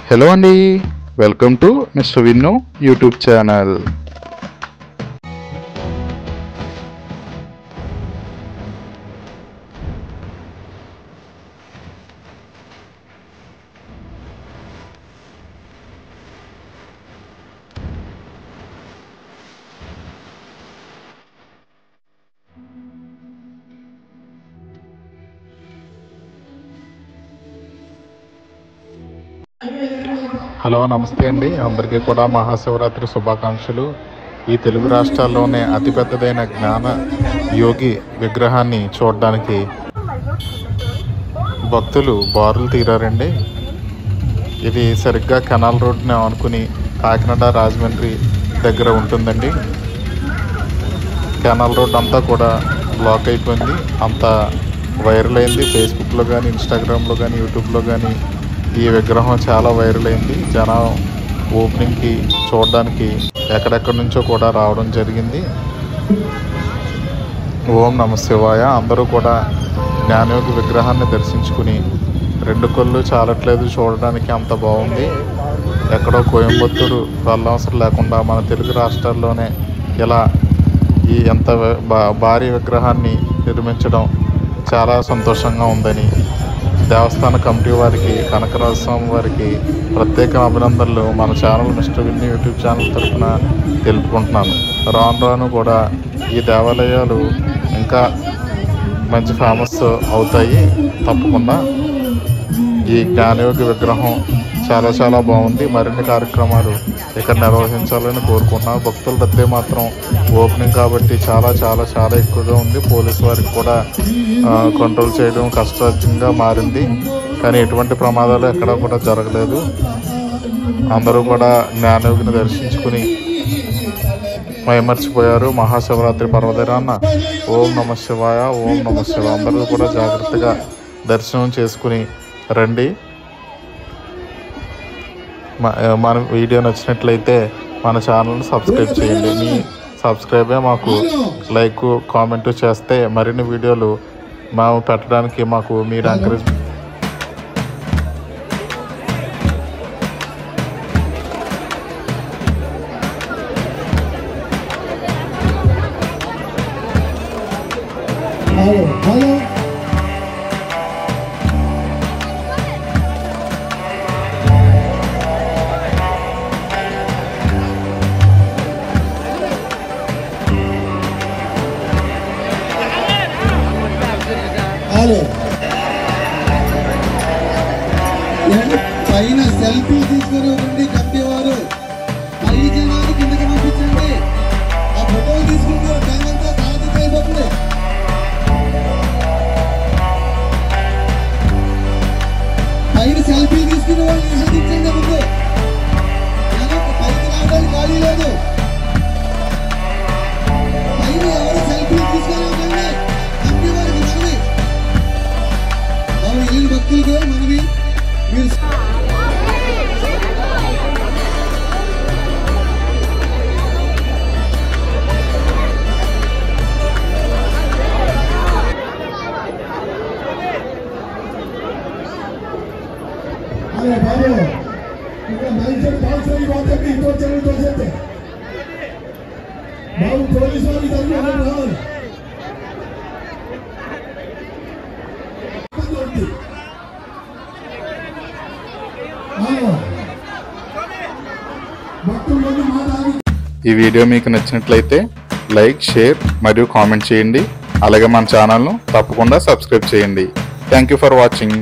Hello అండి, welcome to mister Vinnu YouTube channel. Hello, నమస్తే అండి. అందరికీ కూడా మహాశివరాత్రి శుభాకాంక్షలు. ఈ తెలుగు రాష్ట్రాల్లోనే అతిపెద్దదైన జ్ఞాన యోగి విగ్రహాన్ని చూడడానికి భక్తులు బారులు తీరారండి. ఇది సరిగ్గా కెనాల్ రోడ్ని ఆనుకుని కాకినాడ రాజమండ్రి దగ్గర ఉంటుందండి. కెనాల్ రోడ్ అంతా కూడా బ్లాక్ అయిపోయింది, అంతా వైరల్ అయింది. ఫేస్బుక్లో కానీ, ఇన్స్టాగ్రామ్లో కానీ, యూట్యూబ్లో కానీ ఈ విగ్రహం చాలా వైరల్ అయింది. జనం ఓపెనింగ్కి చూడడానికి ఎక్కడెక్కడి నుంచో కూడా రావడం జరిగింది. ఓం నమ శివాయ. అందరూ కూడా జ్ఞానయోగి విగ్రహాన్ని దర్శించుకుని రెండు కళ్ళు చాలట్లేదు చూడడానికి, అంత బాగుంది. ఎక్కడో కోయంబత్తూరు వెళ్ళవసరం లేకుండా మన తెలుగు రాష్ట్రాల్లోనే ఇలా ఈ ఎంత భారీ విగ్రహాన్ని నిర్మించడం చాలా సంతోషంగా ఉందని దేవస్థాన కమిటీ వారికి, కనకరాజ స్వామి వారికి ప్రత్యేక అభినందనలు మన channel mister Vinnu YouTube channel తరఫున తెలుపుకుంటున్నాను. రాను రాను కూడా ఈ దేవాలయాలు ఇంకా మంచి ఫేమస్ అవుతాయి. తప్పకుండా ఈ జ్ఞానయోగి విగ్రహం చాలా చాలా బాగుంది. మరిన్ని కార్యక్రమాలు ఇక్కడ నిర్వహించాలని కోరుకుంటున్నాను. భక్తుల రద్దీ మాత్రం ఓపెనింగ్ కాబట్టి చాలా చాలా చాలా ఎక్కువగా ఉంది. పోలీసు వారికి కూడా కంట్రోల్ చేయడం కష్టంగా మారింది, కానీ ఎటువంటి ప్రమాదాలు ఎక్కడా కూడా జరగలేదు. అందరూ కూడా జ్ఞానయోగిని దర్శించుకుని మైమర్చిపోయారు. మహాశివరాత్రి పర్వదినాన ఓం నమ శివాయ, ఓం నమ శివాయ. అందరూ కూడా జాగ్రత్తగా దర్శనం చేసుకుని రండి. మన వీడియో నచ్చినట్లయితే మన ఛానల్ని సబ్స్క్రైబ్ చేయండి. మీ సబ్స్క్రైబే మాకు లైక్, కామెంట్ చేస్తే మరిన్ని వీడియోలు మేము పెట్టడానికి మాకు మీరు ఎంకరేజ్. పైన సెల్ఫీ తీసుకుని ఉండి కట్టేవారు పై జనాలు కిందకి పంపించండి. ఆ ఫోటోలు తీసుకుంటారు, జనంతా కాదు అయిపోతుంది. పైన సెల్ఫీ తీసుకునే వాళ్ళు నిషేధించండి. ముందు జనం పైకి రావడానికి ఖాళీ లేదు. పైన ఎవరు సెల్ఫీ తీసుకోవాలండి కట్టేవారికి మనవి, వాళ్ళు వెళ్ళిన భక్తులకి మనవి. మీరు పోలీసు ఈ వీడియో మీకు నచ్చినట్లయితే లైక్, షేర్ మరియు కామెంట్ చేయండి. అలాగే మన ఛానల్ను తప్పకుండా సబ్స్క్రైబ్ చేయండి. Thank you for watching.